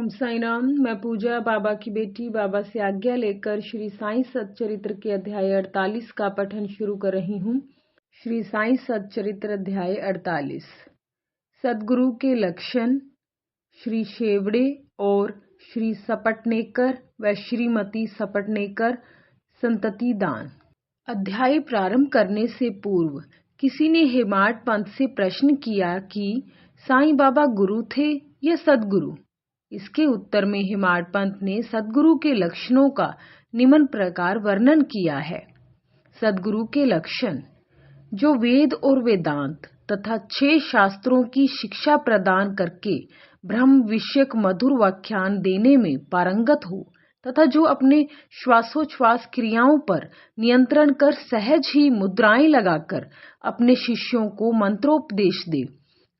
ओम साई राम। मैं पूजा बाबा की बेटी बाबा से आज्ञा लेकर श्री साईं सच्चरित्र के अध्याय 48 का पठन शुरू कर रही हूँ। श्री साईं सच्चरित्र अध्याय 48। सद्गुरु के लक्षण, श्री शेवड़े और श्री सपटनेकर व श्रीमती सपटनेकर संतति दान। अध्याय प्रारंभ करने से पूर्व किसी ने हेमाड पंत से प्रश्न किया कि साईं बाबा गुरु थे या सद्गुरु। इसके उत्तर में हेमाड पंत ने सद्गुरु के लक्षणों का निम्न प्रकार वर्णन किया है। सद्गुरु के लक्षण: जो वेद और वेदांत तथा 6 शास्त्रों की शिक्षा प्रदान करके ब्रह्म विषयक मधुर व्याख्यान देने में पारंगत हो तथा जो अपने श्वासोच्छ्वास क्रियाओं पर नियंत्रण कर सहज ही मुद्राएं लगाकर अपने शिष्यों को मंत्रोपदेश दे,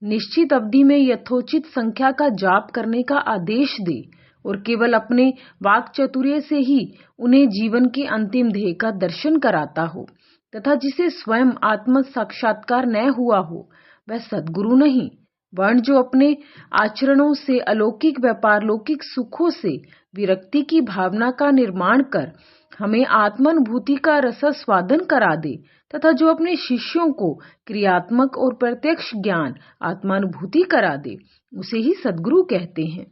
निश्चित अवधि में यथोचित संख्या का जाप करने का आदेश दे और केवल अपने वाक चातुर्य से ही उन्हें जीवन के अंतिम ध्येय का दर्शन कराता हो तथा जिसे स्वयं आत्म साक्षात्कार न हुआ हो, वह सद्गुरु नहीं, वर्ण जो अपने आचरणों से अलौकिक व पारलौकिक सुखों से विरक्ति की भावना का निर्माण कर हमें आत्मानुभूति का रसास्वादन करा दे तथा जो अपने शिष्यों को क्रियात्मक और प्रत्यक्ष ज्ञान आत्मानुभूति करा दे, उसे ही सद्गुरु कहते हैं।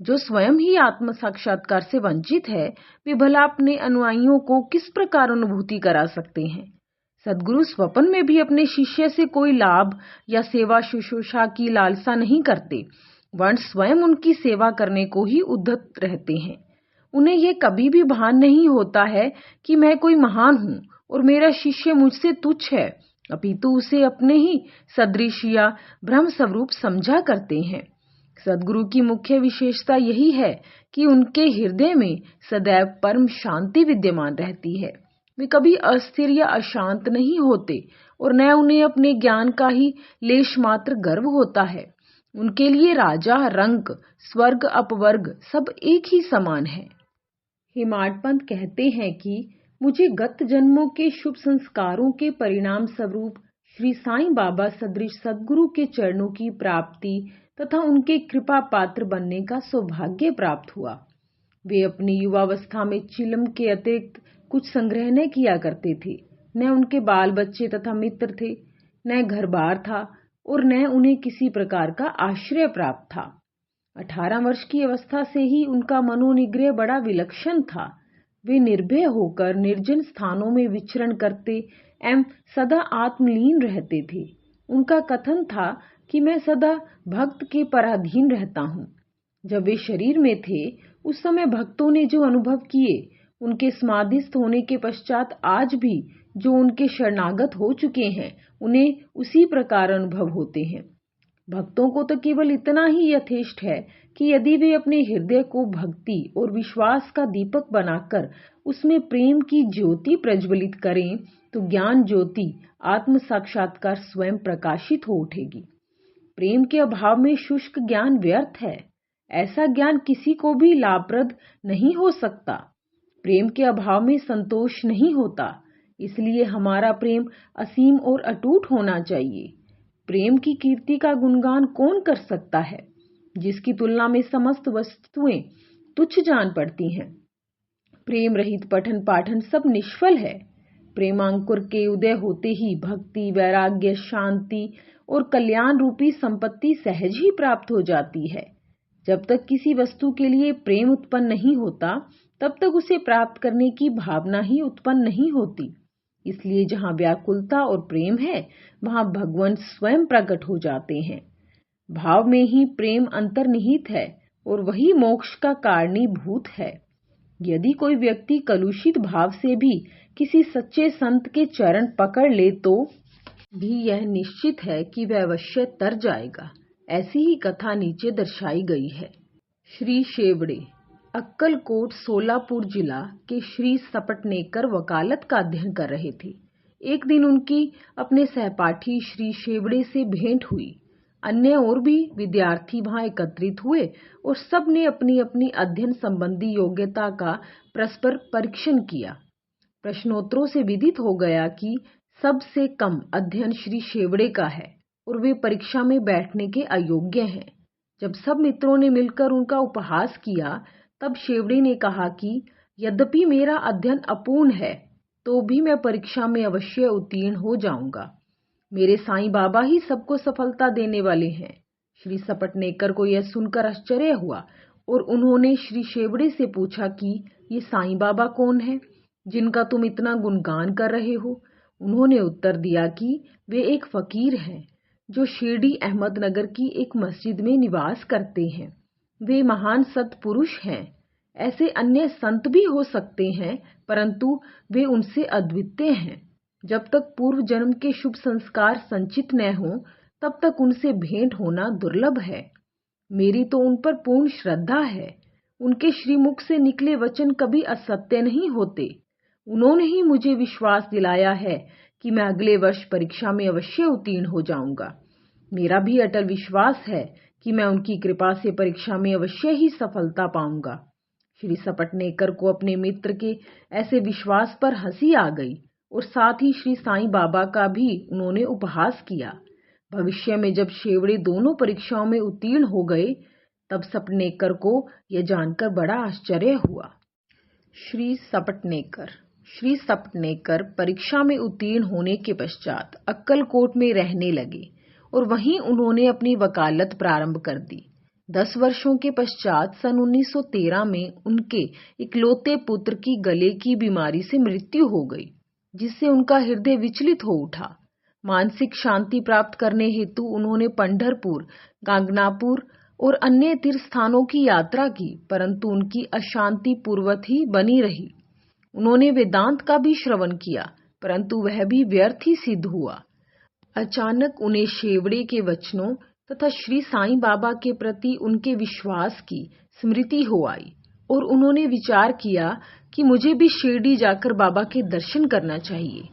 जो स्वयं ही आत्म साक्षात्कार से वंचित है, वे भला अपने अनुयायियों को किस प्रकार अनुभूति करा सकते हैं। सद्गुरु स्वप्न में भी अपने शिष्य से कोई लाभ या सेवा शुश्रूषा की लालसा नहीं करते, वरन स्वयं उनकी सेवा करने को ही उद्यत रहते हैं। उन्हें यह कभी भी भान नहीं होता है कि मैं कोई महान हूँ और मेरा शिष्य मुझसे तुच्छ है, अपितु उसे अपने ही सदृश या ब्रह्म स्वरूप समझा करते हैं। सद्गुरु की मुख्य विशेषता यही है कि उनके हृदय में सदैव परम शांति विद्यमान रहती है। वे कभी अस्थिर या अशांत नहीं होते और न उन्हें अपने ज्ञान का ही लेश मात्र गर्व होता है। उनके लिए राजा, रंक, स्वर्ग, अपवर्ग सब एक ही समान है। हेमाड पंत कहते हैं कि मुझे गत जन्मों के शुभ संस्कारों के परिणाम स्वरूप श्री साईं बाबा सदृश सद्गुरु के चरणों की प्राप्ति तथा उनके कृपा पात्र बनने का सौभाग्य प्राप्त हुआ। वे अपनी युवावस्था में चिलम के अतिरिक्त कुछ संग्रह न किया करते थे। न उनके बाल बच्चे तथा मित्र थे, न घर बार था और न उन्हें किसी प्रकार का आश्रय प्राप्त था। 18 वर्ष की अवस्था से ही उनका मनोनिग्रह बड़ा विलक्षण था। वे निर्भय होकर निर्जन स्थानों में विचरण करते एवं सदा आत्मलीन रहते थे। उनका कथन था कि मैं सदा भक्त के पराधीन रहता हूँ। जब वे शरीर में थे, उस समय भक्तों ने जो अनुभव किए, उनके समाधिस्थ होने के पश्चात आज भी जो उनके शरणागत हो चुके हैं, उन्हें उसी प्रकार अनुभव होते हैं। भक्तों को तो केवल इतना ही यथेष्ट है कि यदि वे अपने हृदय को भक्ति और विश्वास का दीपक बनाकर उसमें प्रेम की ज्योति प्रज्वलित करें, तो ज्ञान ज्योति आत्म साक्षात्कार स्वयं प्रकाशित हो उठेगी। प्रेम के अभाव में शुष्क ज्ञान व्यर्थ है। ऐसा ज्ञान किसी को भी लाभप्रद नहीं हो सकता। प्रेम के अभाव में संतोष नहीं होता, इसलिए हमारा प्रेम असीम और अटूट होना चाहिए। प्रेम की कीर्ति का गुणगान कौन कर सकता है, जिसकी तुलना में समस्त वस्तुएं तुच्छ जान पड़ती हैं। प्रेम रहित पठन पाठन सब निष्फल है। प्रेमांकुर के उदय होते ही भक्ति, वैराग्य, शांति और कल्याण रूपी संपत्ति सहज ही प्राप्त हो जाती है। जब तक किसी वस्तु के लिए प्रेम उत्पन्न नहीं होता, तब तक उसे प्राप्त करने की भावना ही उत्पन्न नहीं होती। इसलिए जहाँ व्याकुलता और प्रेम है, वहाँ भगवान स्वयं प्रकट हो जाते हैं। भाव में ही प्रेम अंतर्निहित है और वही मोक्ष का कारणीभूत है। यदि कोई व्यक्ति कलुषित भाव से भी किसी सच्चे संत के चरण पकड़ ले तो भी यह निश्चित है कि वह अवश्य तर जाएगा। ऐसी ही कथा नीचे दर्शाई गई है। श्री शेवड़े अक्कलकोट सोलापुर जिला के श्री सपटनेकर वकालत का अध्ययन कर रहे थे। एक दिन उनकी अपने सहपाठी श्री शेवड़े से भेंट हुई। अन्य और भी विद्यार्थी वहां एकत्रित हुए और सब ने अपनी अपनी अध्ययन संबंधी योग्यता का परस्पर परीक्षण किया। प्रश्नोत्तरों से विदित हो गया कि सबसे कम अध्ययन श्री शेवड़े का है और वे परीक्षा में बैठने के अयोग्य हैं। जब सब मित्रों ने मिलकर उनका उपहास किया, तब शेवड़े ने कहा कि यद्यपि मेरा अध्ययन अपूर्ण है, तो भी मैं परीक्षा में अवश्य उत्तीर्ण हो जाऊंगा। मेरे साईं बाबा ही सबको सफलता देने वाले हैं। श्री सपटनेकर को यह सुनकर आश्चर्य हुआ और उन्होंने श्री शेवड़े से पूछा कि ये साईं बाबा कौन है, जिनका तुम इतना गुणगान कर रहे हो। उन्होंने उत्तर दिया कि वे एक फकीर हैं, जो शिरडी अहमदनगर की एक मस्जिद में निवास करते हैं। वे महान सत्पुरुष हैं। ऐसे अन्य संत भी हो सकते हैं, परंतु वे उनसे अद्वितीय हैं। जब तक पूर्व जन्म के शुभ संस्कार संचित न हों, तब तक उनसे भेंट होना दुर्लभ है। मेरी तो उन पर पूर्ण श्रद्धा है। उनके श्रीमुख से निकले वचन कभी असत्य नहीं होते। उन्होंने ही मुझे विश्वास दिलाया है कि मैं अगले वर्ष परीक्षा में अवश्य उत्तीर्ण हो जाऊंगा। मेरा भी अटल विश्वास है कि मैं उनकी कृपा से परीक्षा में अवश्य ही सफलता पाऊंगा। श्री सपटनेकर को अपने मित्र के ऐसे विश्वास पर हंसी आ गई और साथ ही श्री साईं बाबा का भी उन्होंने उपहास किया। भविष्य में जब शेवड़े दोनों परीक्षाओं में उत्तीर्ण हो गए, तब सपटनेकर को यह जानकर बड़ा आश्चर्य हुआ। श्री सपटनेकर परीक्षा में उत्तीर्ण होने के पश्चात अक्कलकोट में रहने लगे और वहीं उन्होंने अपनी वकालत प्रारंभ कर दी। 10 वर्षों के पश्चात सन 1913 में उनके इकलौते पुत्र की गले की बीमारी से मृत्यु हो गई, जिससे उनका हृदय विचलित हो उठा। मानसिक शांति प्राप्त करने हेतु उन्होंने पंढरपुर, गांगनापुर और अन्य तीर्थ स्थानों की यात्रा की, परंतु उनकी अशांति पूर्ववत ही बनी रही। उन्होंने वेदांत का भी श्रवण किया, परंतु वह भी व्यर्थ ही सिद्ध हुआ। अचानक उन्हें शेवड़े के वचनों तथा श्री साईं बाबा के प्रति उनके विश्वास की स्मृति हो आई और उन्होंने विचार किया कि मुझे भी शिरडी जाकर बाबा के दर्शन करना चाहिए।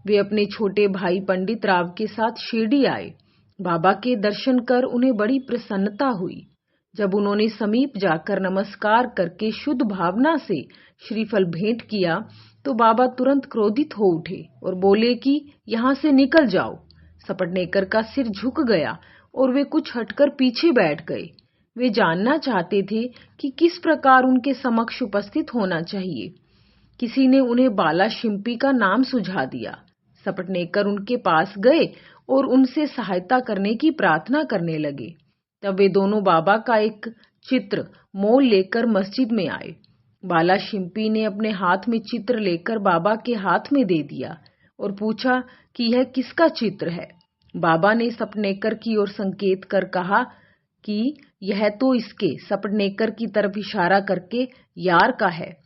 वे अपने छोटे भाई पंडित राव के साथ शिरडी आए। बाबा के दर्शन कर उन्हें बड़ी प्रसन्नता हुई। जब उन्होंने समीप जाकर नमस्कार करके शुद्ध भावना से श्रीफल भेंट किया, तो बाबा तुरंत क्रोधित हो उठे और बोले कि यहाँ से निकल जाओ। सपटनेकर का सिर झुक गया और वे कुछ हटकर पीछे बैठ गए। वे जानना चाहते थे कि किस प्रकार उनके समक्ष उपस्थित होना चाहिए। किसी ने उन्हें बाला शिंपी का नाम सुझा दिया। सपटनेकर उनके पास गए और उनसे सहायता करने की प्रार्थना करने लगे। तब वे दोनों बाबा का एक चित्र मोल लेकर मस्जिद में आए। बाला शिंपी ने अपने हाथ में चित्र लेकर बाबा के हाथ में दे दिया और पूछा कि यह किसका चित्र है। बाबा ने सपटनेकर की ओर संकेत कर कहा कि यह तो इसके, सपटनेकर की तरफ इशारा करके, यार का है।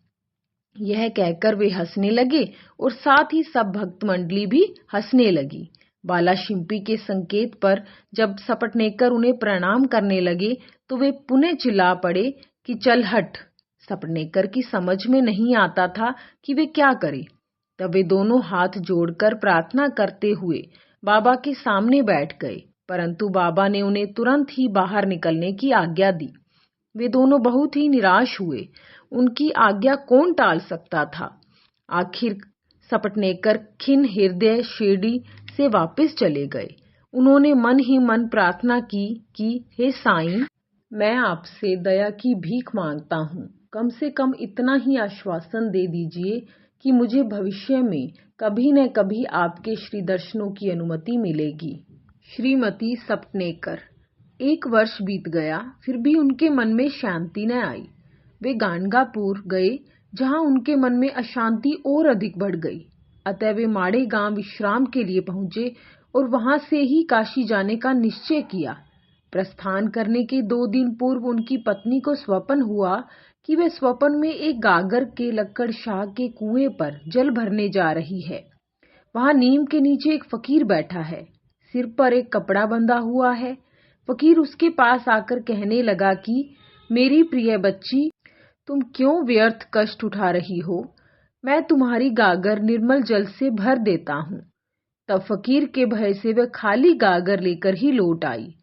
यह कहकर वे हंसने लगे और साथ ही सब भक्त मंडली भी हंसने लगी। बाला शिंपी के संकेत पर जब सपटनेकर उन्हें प्रणाम करने लगे, तो वे पुनः चिल्ला पड़े कि चल हट। सपटनेकर की समझ में नहीं आता था कि वे क्या करें। तब वे दोनों हाथ जोड़कर प्रार्थना करते हुए बाबा के सामने बैठ गए, परंतु बाबा ने उन्हें तुरंत ही बाहर निकलने की आज्ञा दी। वे दोनों बहुत ही निराश हुए। उनकी आज्ञा कौन टाल सकता था। आखिर सपटनेकर खिन्न हृदय शिरडी से वापस चले गए। उन्होंने मन ही मन प्रार्थना की कि हे साईं, मैं आपसे दया की भीख मांगता हूँ। कम से कम इतना ही आश्वासन दे दीजिए कि मुझे भविष्य में कभी न कभी आपके श्री दर्शनों की अनुमति मिलेगी। श्रीमती सपटनेकर। 1 वर्ष बीत गया, फिर भी उनके मन में शांति न आई। वे गाणगापुर गए, जहां उनके मन में अशांति और अधिक बढ़ गई। अतः वे माड़े गांव विश्राम के लिए पहुंचे और वहां से ही काशी जाने का निश्चय किया। प्रस्थान करने के 2 दिन पूर्व उनकी पत्नी को स्वप्न हुआ कि वे स्वप्न में एक गागर के लक्कड़ शाह के कुएं पर जल भरने जा रही है। वहां नीम के नीचे एक फकीर बैठा है, सिर पर एक कपड़ा बंधा हुआ है। फकीर उसके पास आकर कहने लगा कि मेरी प्रिय बच्ची, तुम क्यों व्यर्थ कष्ट उठा रही हो? मैं तुम्हारी गागर निर्मल जल से भर देता हूँ। तब फकीर के भय से वह खाली गागर लेकर ही लौट आई।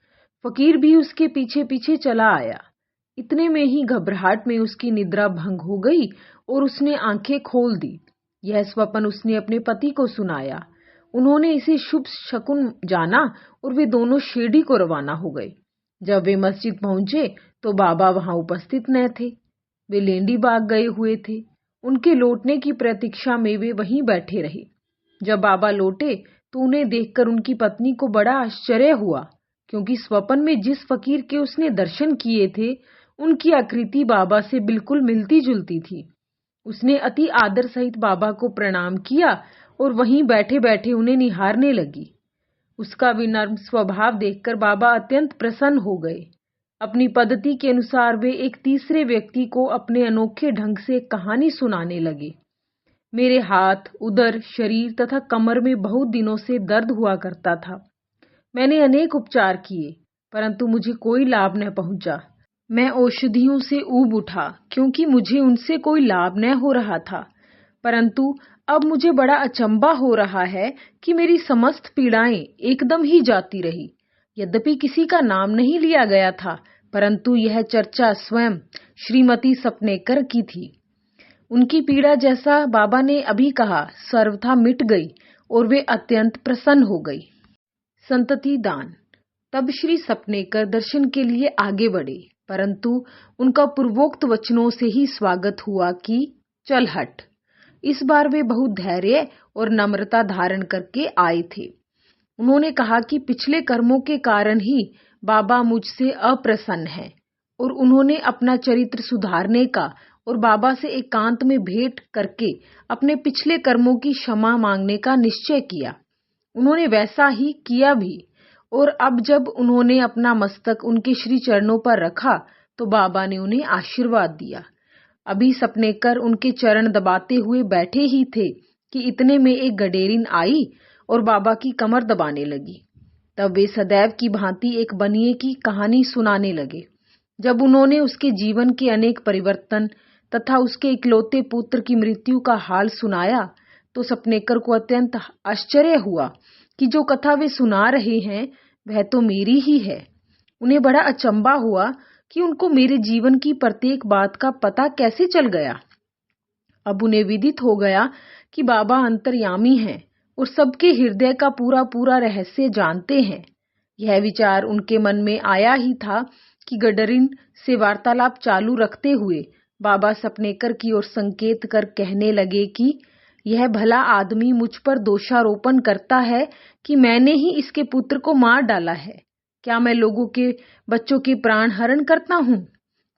फकीर भी उसके पीछे पीछे चला आया। इतने में ही घबराहट में उसकी निद्रा भंग हो गई और उसने आंखें खोल दी। यह स्वप्न उसने अपने पति को सुनाया। उन्होंने इसे शुभ शकुन जाना और वे दोनों शिरडी को रवाना हो गए। जब वे मस्जिद पहुंचे तो बाबा वहां उपस्थित न थे। वे लेंडी बाग गए हुए थे। उनके लौटने की प्रतीक्षा में वे वहीं बैठे रहे। जब बाबा लौटे तो उन्हें देखकर उनकी पत्नी को बड़ा आश्चर्य हुआ, क्योंकि स्वप्न में जिस फकीर के उसने दर्शन किए थे उनकी आकृति बाबा से बिल्कुल मिलती जुलती थी। उसने अति आदर सहित बाबा को प्रणाम किया और वहीं बैठे बैठे उन्हें निहारने लगी। उसका विनम्र स्वभाव देखकर बाबा अत्यंत प्रसन्न हो गए। अपनी पद्धति के अनुसार वे एक तीसरे व्यक्ति को अपने अनोखे ढंग से कहानी सुनाने लगे। मेरे हाथ, उदर, शरीर तथा कमर में बहुत दिनों से दर्द हुआ करता था। मैंने अनेक उपचार किए, परंतु मुझे कोई लाभ न पहुंचा। मैं औषधियों से ऊब उठा, क्योंकि मुझे उनसे कोई लाभ न हो रहा था। परंतु अब मुझे बड़ा अचंभा हो रहा है कि मेरी समस्त पीड़ाएं एकदम ही जाती रही। यद्यपि किसी का नाम नहीं लिया गया था, परंतु यह चर्चा स्वयं श्रीमती सपनेकर की थी। उनकी पीड़ा, जैसा बाबा ने अभी कहा, सर्वथा मिट गई और वे अत्यंत प्रसन्न हो गई। संतति दान। तब श्री सपनेकर दर्शन के लिए आगे बढ़े, परंतु उनका पूर्वोक्त वचनों से ही स्वागत हुआ कि चल हट। इस बार वे बहुत धैर्य और नम्रता धारण करके आए थे। उन्होंने कहा कि पिछले कर्मों के कारण ही बाबा मुझसे अप्रसन्न हैं और उन्होंने अपना चरित्र सुधारने का और बाबा से एकांत में भेंट करके अपने पिछले कर्मों की क्षमा मांगने का निश्चय किया। उन्होंने वैसा ही किया भी, और अब जब उन्होंने अपना मस्तक उनके श्री चरणों पर रखा तो बाबा ने उन्हें आशीर्वाद दिया। अभी सपनेकर उनके चरण दबाते हुए बैठे ही थे कि इतने में एक गडेरिन आई और बाबा की कमर दबाने लगी। तब वे सदैव की भांति एक बनिए की कहानी सुनाने लगे। जब उन्होंने उसके जीवन के अनेक परिवर्तन तथा उसके इकलौते पुत्र की मृत्यु का हाल सुनाया तो सपनेकर को अत्यंत आश्चर्य हुआ कि जो कथा वे सुना रहे हैं वह तो मेरी ही है। उन्हें बड़ा अचंभा हुआ कि उनको मेरे जीवन की प्रत्येक बात का पता कैसे चल गया। अब उन्हें विदित हो गया कि बाबा अंतर्यामी हैं और सबके हृदय का पूरा पूरा रहस्य जानते हैं। यह विचार उनके मन में आया ही था कि गडरिन से वार्तालाप चालू रखते हुए बाबा सपनेकर की ओर संकेत कर कहने लगे कि यह भला आदमी मुझ पर दोषारोपण करता है कि मैंने ही इसके पुत्र को मार डाला है। क्या मैं लोगों के बच्चों के प्राण हरण करता हूँ?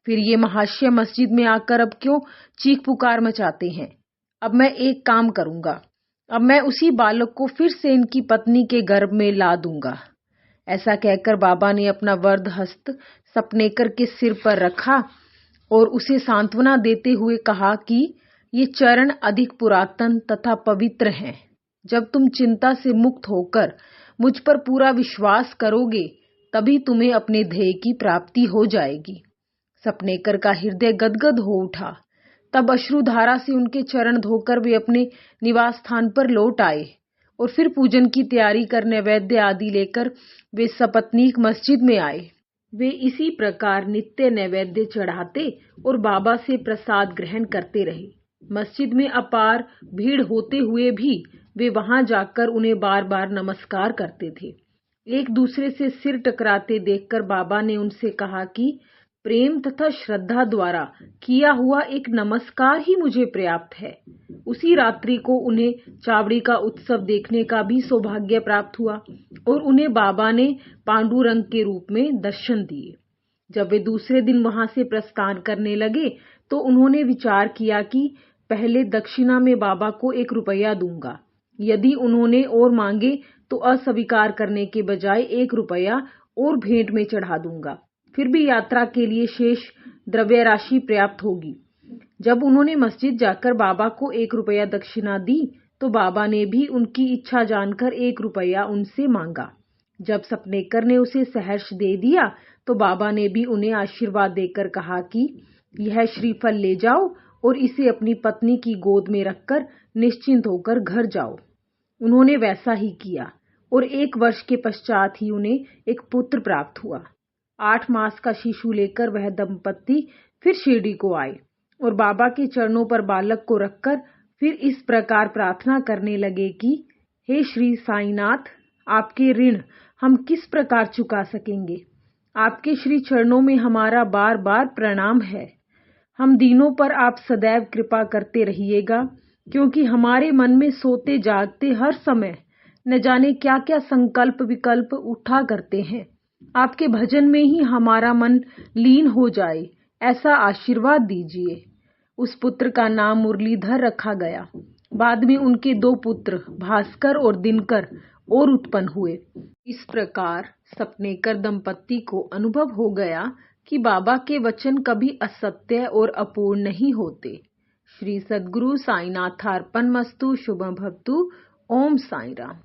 फिर ये महाशय मस्जिद में आकर अब क्यों चीख पुकार मचाते हैं? अब मैं एक काम करूंगा, अब मैं उसी बालक को फिर से इनकी पत्नी के गर्भ में ला दूंगा। ऐसा कहकर बाबा ने अपना वरद हस्त सपनेकर के सिर पर रखा और उसे सांत्वना देते हुए कहा कि ये चरण अधिक पुरातन तथा पवित्र हैं। जब तुम चिंता से मुक्त होकर मुझ पर पूरा विश्वास करोगे तभी तुम्हें अपने ध्येय की प्राप्ति हो जाएगी। सपनेकर का हृदय गदगद हो उठा। तब अश्रुधारा से उनके चरण धोकर वे अपने निवास स्थान पर लौट आए और फिर पूजन की तैयारी कर नैवेद्य आदि लेकर वे सपत्नीक मस्जिद में आए। वे इसी प्रकार नित्य नैवेद्य चढ़ाते और बाबा से प्रसाद ग्रहण करते रहे। मस्जिद में अपार भीड़ होते हुए भी वे वहां जाकर उन्हें बार बार नमस्कार करते थे। एक दूसरे से सिर टकराते देखकर बाबा ने उनसे कहा कि प्रेम तथा श्रद्धा द्वारा किया हुआ एक नमस्कार ही मुझे पर्याप्त है। उसी रात्रि को उन्हें चावड़ी का उत्सव देखने का भी सौभाग्य प्राप्त हुआ और उन्हें बाबा ने पांडुरंग के रूप में दर्शन दिए। जब वे दूसरे दिन वहां से प्रस्थान करने लगे तो उन्होंने विचार किया कि पहले दक्षिणा में बाबा को 1 रुपया दूंगा। यदि उन्होंने और मांगे तो अस्वीकार करने के बजाय 1 रुपया और भेंट में चढ़ा दूंगा। फिर भी यात्रा के लिए शेष द्रव्य राशि पर्याप्त होगी। जब उन्होंने मस्जिद जाकर बाबा को 1 रुपया दक्षिणा दी तो बाबा ने भी उनकी इच्छा जानकर 1 रुपया उनसे मांगा। जब सपनेकर ने उसे सहर्ष दे दिया तो बाबा ने भी उन्हें आशीर्वाद देकर कहा कि यह श्रीफल ले जाओ और इसे अपनी पत्नी की गोद में रखकर निश्चिंत होकर घर जाओ। उन्होंने वैसा ही किया और 1 वर्ष के पश्चात ही उन्हें एक पुत्र प्राप्त हुआ। 8 मास का शिशु लेकर वह दंपत्ति फिर शिरडी को आए और बाबा के चरणों पर बालक को रखकर फिर इस प्रकार प्रार्थना करने लगे कि हे श्री साईनाथ, आपके ऋण हम किस प्रकार चुका सकेंगे। आपके श्री चरणों में हमारा बार बार प्रणाम है। हम दीनों पर आप सदैव कृपा करते रहिएगा, क्योंकि हमारे मन में सोते जागते हर समय न जाने क्या क्या संकल्प विकल्प उठा करते हैं। आपके भजन में ही हमारा मन लीन हो जाए, ऐसा आशीर्वाद दीजिए। उस पुत्र का नाम मुरलीधर रखा गया। बाद में उनके 2 पुत्र भास्कर और दिनकर और उत्पन्न हुए। इस प्रकार सपनेकर दंपत्ति को अनुभव हो गया कि बाबा के वचन कभी असत्य और अपूर्ण नहीं होते। श्री सद्गुरु साईनाथार्पणमस्तु। शुभम भवतु। ओम साई राम।